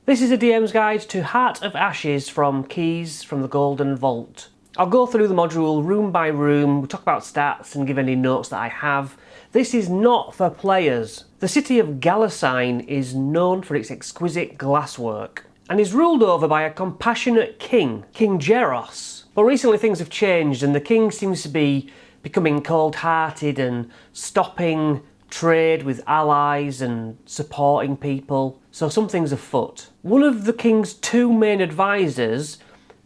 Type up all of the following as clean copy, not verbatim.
This is a DM's guide to Heart of Ashes from Keys from the Golden Vault. I'll go through the module room by room, we'll talk about stats and give any notes that I have. This is not for players. The city of Galasine is known for its exquisite glasswork and is ruled over by a compassionate king, King Jeros. But recently things have changed and the king seems to be becoming cold-hearted and stopping trade with allies and supporting people. So something's afoot. One of the king's two main advisors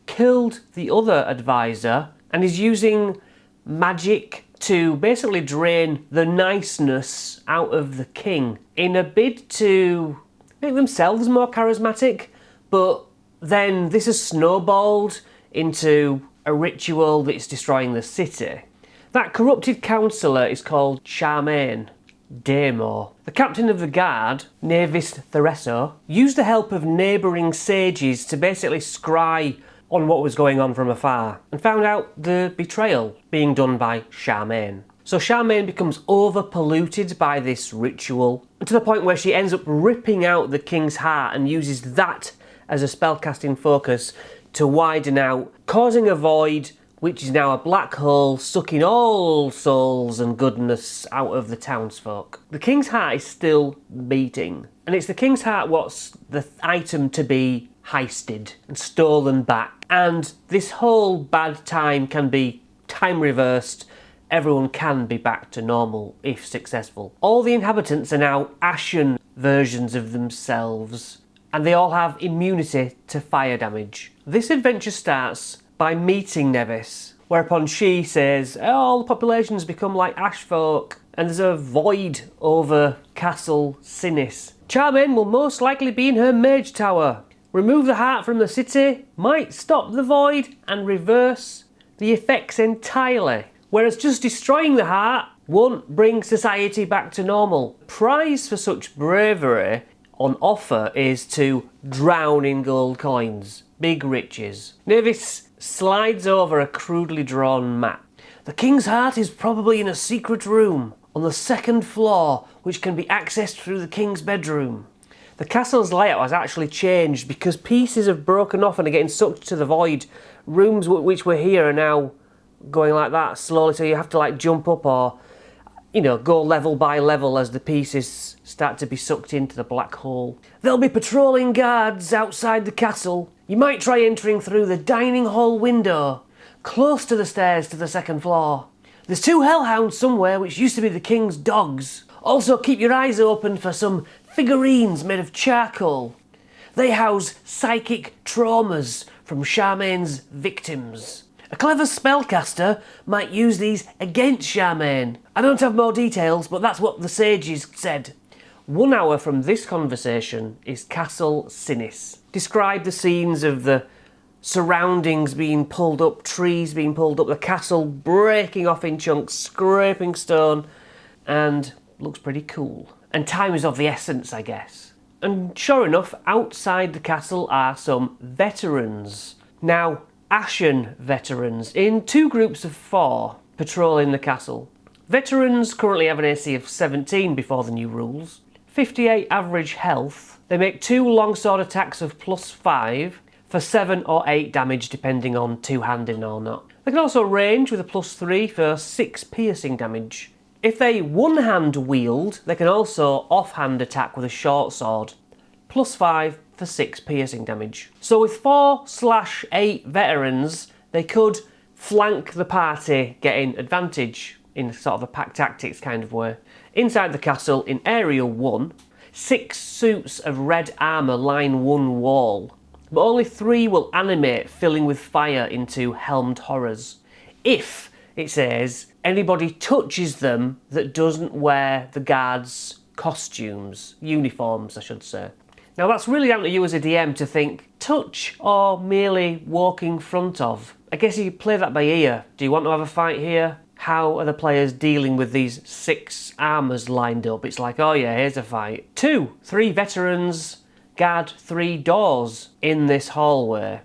killed the other advisor and is using magic to basically drain the niceness out of the king in a bid to make themselves more charismatic. But then this has snowballed into a ritual that's destroying the city. That corrupted councillor is called Charmaine Daemor. The captain of the guard, Navis Thereso, used the help of neighbouring sages to basically scry on what was going on from afar and found out the betrayal being done by Charmaine. So Charmaine becomes over-polluted by this ritual to the point where she ends up ripping out the king's heart and uses that as a spellcasting focus to widen out, causing a void which is now a black hole sucking all souls and goodness out of the townsfolk. The king's heart is still beating, and it's the king's heart what's the item to be heisted and stolen back. And this whole bad time can be time reversed. Everyone can be back to normal if successful. All the inhabitants are now ashen versions of themselves, and they all have immunity to fire damage. This adventure starts by meeting Nevis, whereupon she says, all the populations become like ash folk, and there's a void over Castle Sinis. Charmaine will most likely be in her mage tower. Remove the heart from the city, might stop the void and reverse the effects entirely. Whereas just destroying the heart won't bring society back to normal. Prize for such bravery on offer is to drown in gold coins. Big riches. Navis slides over a crudely drawn map. The king's heart is probably in a secret room on the second floor, which can be accessed through the king's bedroom. The castle's layout has actually changed because pieces have broken off and are getting sucked to the void. Rooms which were here are now going like that slowly, so you have to like jump up or, go level by level as the pieces start to be sucked into the black hole. There'll be patrolling guards outside the castle. You might try entering through the dining hall window, close to the stairs to the second floor. There's two hellhounds somewhere which used to be the king's dogs. Also keep your eyes open for some figurines made of charcoal. They house psychic traumas from Charmaine's victims. A clever spellcaster might use these against Charmaine. I don't have more details, but that's what the sages said. 1 hour from this conversation is Castle Sinis. Describe the scenes of the surroundings being pulled up, trees being pulled up, the castle breaking off in chunks, scraping stone, and looks pretty cool. And time is of the essence, I guess. And sure enough, outside the castle are some veterans. Now, Ashen veterans in 2 groups of 4 patrolling the castle. Veterans currently have an AC of 17 before the new rules, 58 average health. They make 2 longsword attacks of +5 for 7 or 8 damage depending on two-handing or not. They can also range with a +3 for 6 piercing damage. If they one-hand wield, they can also off-hand attack with a short sword, +5 for 6 piercing damage. So with 4/8 veterans, they could flank the party, getting advantage in sort of a pack tactics kind of way. Inside the castle, in Area 1, 6 suits of red armour line one wall, but only 3 will animate, filling with fire into helmed horrors. If, it says, anybody touches them that doesn't wear the guards' costumes, uniforms I should say. Now that's really down to you as a DM to think, touch or merely walk in front of? I guess you play that by ear. Do you want to have a fight here? How are the players dealing with these 6 armours lined up? It's like, oh yeah, here's a fight. 2, 3 veterans guard 3 doors in this hallway.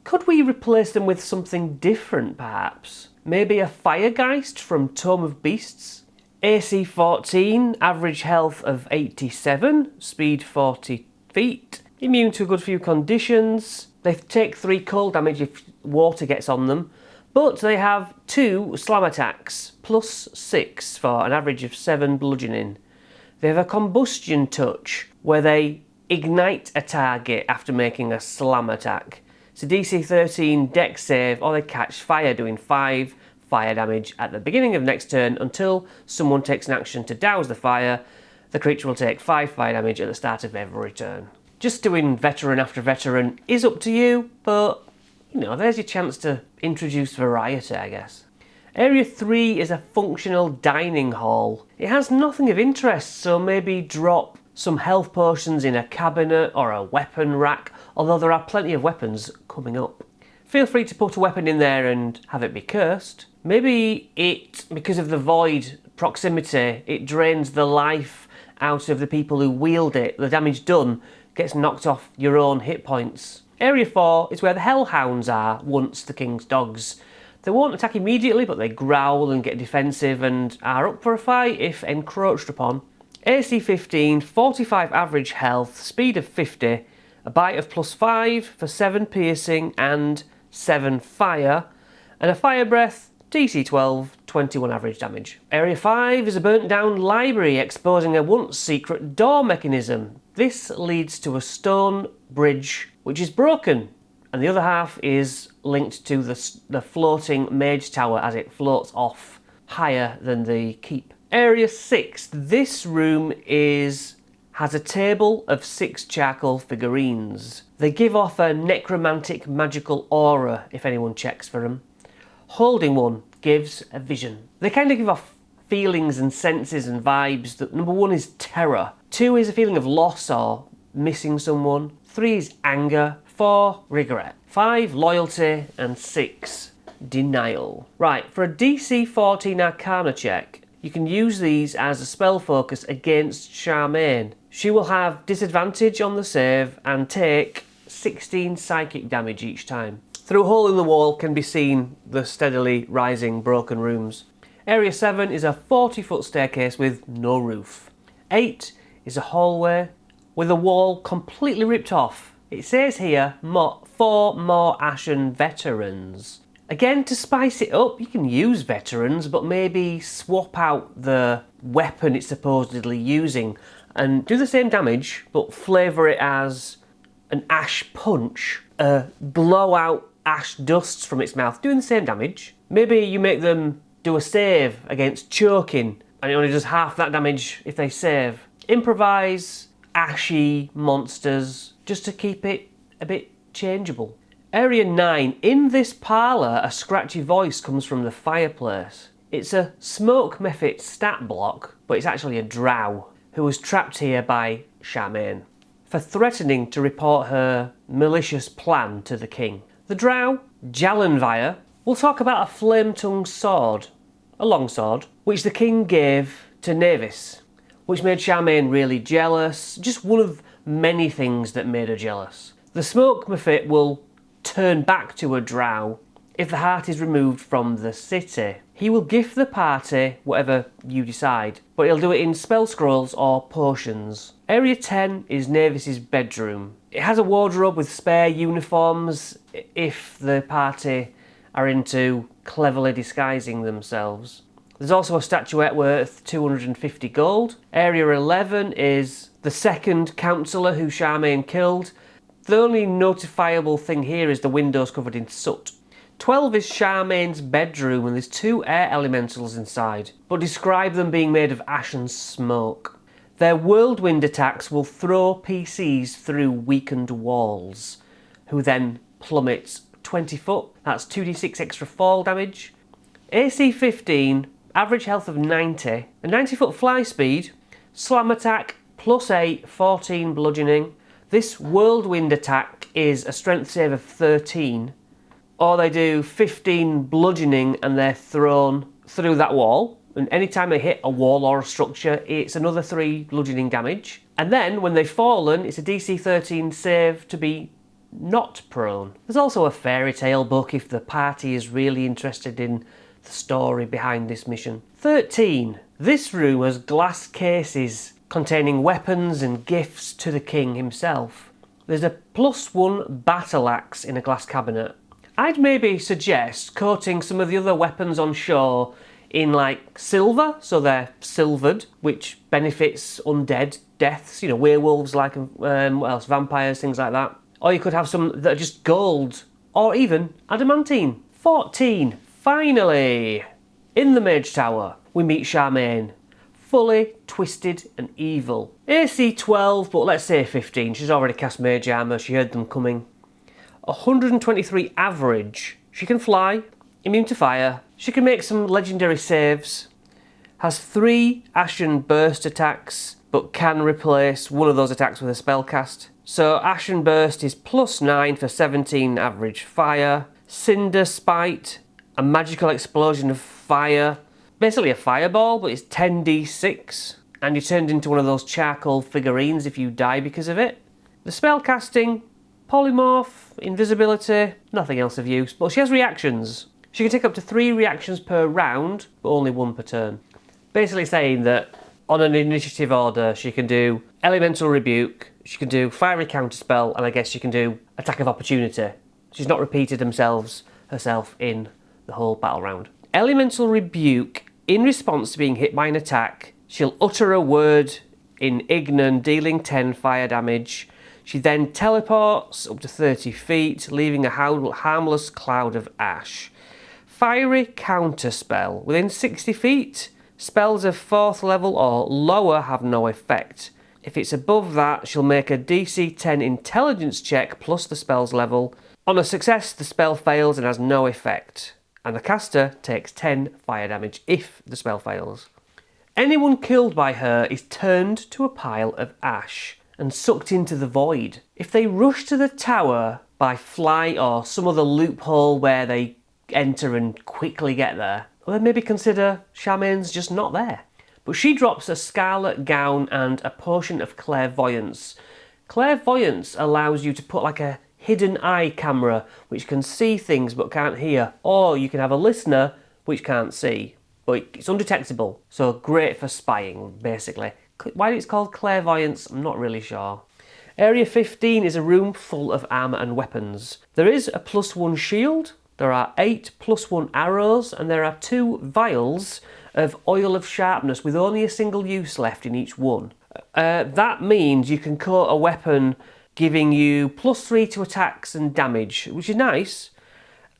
Could we replace them with something different perhaps? Maybe a Firegeist from Tome of Beasts? AC 14, average health of 87, speed 40 feet, Immune to a good few conditions. They take 3 cold damage if water gets on them, but they have 2 slam attacks, plus 6 for an average of 7 bludgeoning. They have a combustion touch, where they ignite a target after making a slam attack. It's a DC 13 dex save, or they catch fire, doing 5 fire damage at the beginning of next turn until someone takes an action to douse the fire. The creature will take 5 fire damage at the start of every turn. Just doing veteran after veteran is up to you, but you know, there's your chance to introduce variety, I guess. Area 3 is a functional dining hall. It has nothing of interest, so maybe drop some health potions in a cabinet or a weapon rack, although there are plenty of weapons coming up. Feel free to put a weapon in there and have it be cursed. Maybe because of the void proximity, it drains the life out of the people who wield it. The damage done gets knocked off your own hit points. Area 4 is where the Hellhounds are, once the King's dogs. They won't attack immediately, but they growl and get defensive and are up for a fight if encroached upon. AC 15, 45 average health, speed of 50, a bite of +5 for 7 piercing and 7 fire, and a fire breath, DC 12, 21 average damage. Area 5 is a burnt down library exposing a once secret door mechanism. This leads to a stone bridge which is broken, and the other half is linked to the floating mage tower as it floats off higher than the keep. Area 6, this room has a table of 6 charcoal figurines. They give off a necromantic magical aura if anyone checks for them. Holding one gives a vision. They kind of give off feelings and senses and vibes. That number 1 is terror, 2 is a feeling of loss or missing someone, 3 is anger, 4 regret, 5 loyalty, and 6 denial. Right, for a DC 14 Arcana check, you can use these as a spell focus against Charmaine. She will have disadvantage on the save and take 16 psychic damage each time. Through a hole in the wall can be seen the steadily rising broken rooms. Area 7 is a 40-foot staircase with no roof. 8 is a hallway with a wall completely ripped off. It says here, 4 more Ashen veterans. Again, to spice it up, you can use veterans, but maybe swap out the weapon it's supposedly using and do the same damage, but flavour it as an ash punch. Blow out ash dusts from its mouth, doing the same damage. Maybe you make them do a save against choking, and it only does half that damage if they save. Improvise ashy monsters, just to keep it a bit changeable. Area 9. In this parlour, a scratchy voice comes from the fireplace. It's a Smoke Mephit stat block, but it's actually a drow who was trapped here by Charmaine for threatening to report her malicious plan to the king. The drow, Jalenvire, will talk about a flame-tongued sword, a longsword, which the king gave to Navis, which made Charmaine really jealous, just one of many things that made her jealous. The Smoke Mephit will turn back to a drow if the heart is removed from the city. He will gift the party whatever you decide, but he'll do it in spell scrolls or potions. Area 10 is Navis's bedroom. It has a wardrobe with spare uniforms if the party are into cleverly disguising themselves. There's also a statuette worth 250 gold. Area 11 is the second councillor who Charmaine killed. The only notifiable thing here is the windows covered in soot. 12 is Charmaine's bedroom, and there's 2 air elementals inside, but describe them being made of ash and smoke. Their whirlwind attacks will throw PCs through weakened walls, who then plummet 20 foot. That's 2d6 extra fall damage. AC 15, average health of 90, a 90-foot fly speed, slam attack, +8, 14 bludgeoning. This whirlwind attack is a strength save of 13, or they do 15 bludgeoning and they're thrown through that wall. And anytime they hit a wall or a structure, it's another 3 bludgeoning damage. And then when they've fallen, it's a DC 13 save to be not prone. There's also a fairy tale book if the party is really interested in the story behind this mission. 13. This room has glass cases containing weapons and gifts to the king himself. There's a +1 battle axe in a glass cabinet. I'd maybe suggest coating some of the other weapons on show in like silver, so they're silvered, which benefits undead deaths, you know, werewolves, like what else, vampires, things like that. Or you could have some that are just gold, or even adamantine. 14. Finally, in the Mage Tower, we meet Charmaine. Fully twisted and evil. AC 12, but let's say 15. She's already cast Mage Armour, she heard them coming. 123 average. She can fly, immune to fire. She can make some legendary saves. Has 3 Ashen Burst attacks, but can replace one of those attacks with a spell cast. So Ashen Burst is +9 for 17 average fire. Cinder Spite, a magical explosion of fire. Basically a fireball, but it's 10d6. And you're turned into one of those charcoal figurines if you die because of it. The spell casting, polymorph, invisibility, nothing else of use. But she has reactions. She can take up to 3 reactions per round, but only 1 per turn. Basically saying that on an initiative order, she can do Elemental Rebuke, she can do Fiery Counterspell, and I guess she can do Attack of Opportunity. She's not repeated herself in the whole battle round. Elemental Rebuke, in response to being hit by an attack, she'll utter a word in Ignan, dealing 10 fire damage. She then teleports up to 30 feet, leaving a harmless cloud of ash. Fiery Counterspell, within 60 feet, spells of 4th level or lower have no effect. If it's above that, she'll make a DC 10 intelligence check plus the spell's level. On a success, the spell fails and has no effect, and the caster takes 10 fire damage if the spell fails. Anyone killed by her is turned to a pile of ash and sucked into the void. If they rush to the tower by flight or some other loophole where they enter and quickly get there, well, then maybe consider Charmaine's just not there. But she drops a scarlet gown and a potion of clairvoyance. Clairvoyance allows you to put like a hidden eye camera which can see things but can't hear, or you can have a listener which can't see, but it's undetectable, so great for spying basically. Why it's called clairvoyance, I'm not really sure. Area 15 is a room full of armour and weapons. There is a +1 shield, there are 8 +1 arrows, and there are 2 vials of oil of sharpness with only a single use left in each one. That means you can coat a weapon giving you +3 to attacks and damage, which is nice.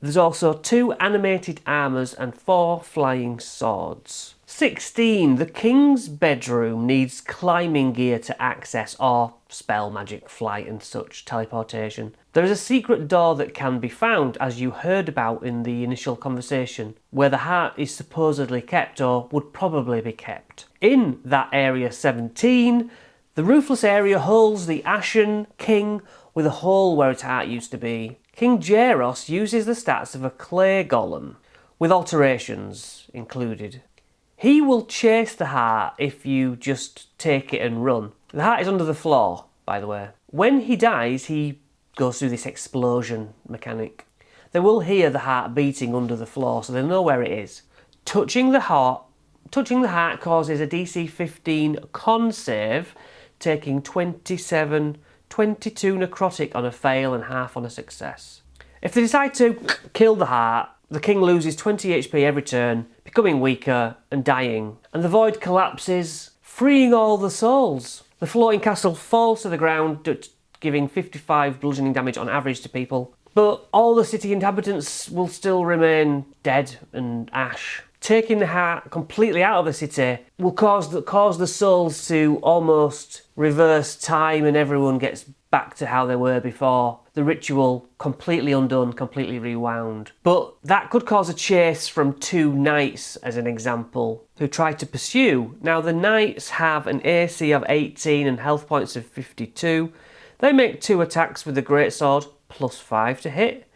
There's also 2 animated armours and 4 flying swords. 16. The king's bedroom needs climbing gear to access, or spell magic, flight and such, teleportation. There is a secret door that can be found, as you heard about in the initial conversation, where the heart is supposedly kept, or would probably be kept. In that area 17, the roofless area holds the Ashen King with a hole where its heart used to be. King Jaros uses the stats of a clay golem, with alterations included. He will chase the heart if you just take it and run. The heart is under the floor, by the way. When he dies, he goes through this explosion mechanic. They will hear the heart beating under the floor, so they'll know where it is. Touching the heart causes a DC 15 con save, taking 22 necrotic on a fail and half on a success. If they decide to kill the heart, the king loses 20 HP every turn, becoming weaker and dying, and the void collapses, freeing all the souls. The floating castle falls to the ground, giving 55 bludgeoning damage on average to people, but all the city inhabitants will still remain dead and ash. Taking the heart completely out of the city will cause the souls to almost reverse time, and everyone gets back to how they were before. The ritual completely undone, completely rewound. But that could cause a chase from 2 knights, as an example, who try to pursue. Now the knights have an AC of 18 and health points of 52. They make 2 attacks with the greatsword, +5 to hit,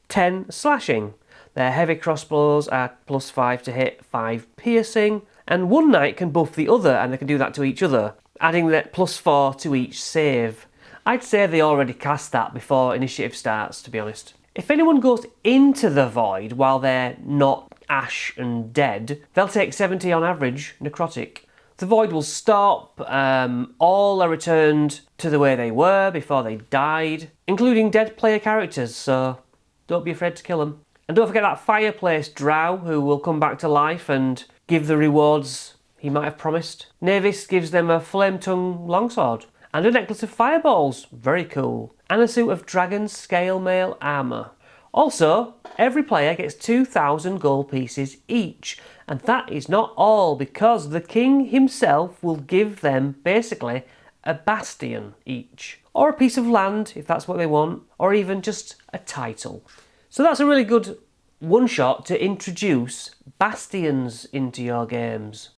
10 slashing. Their heavy crossbows are +5 to hit, 5 piercing, and one knight can buff the other, and they can do that to each other, adding that +4 to each save. I'd say they already cast that before initiative starts, to be honest. If anyone goes into the void while they're not ash and dead, they'll take 70 on average necrotic. The void will stop, all are returned to the way they were before they died, including dead player characters, so don't be afraid to kill them. And don't forget that fireplace drow who will come back to life and give the rewards he might have promised. Navis gives them a flame-tongue longsword and a necklace of fireballs, very cool, and a suit of dragon scale mail armour. Also, every player gets 2,000 gold pieces each, and that is not all, because the king himself will give them basically a bastion each, or a piece of land if that's what they want, or even just a title. So that's a really good one-shot to introduce bastions into your games.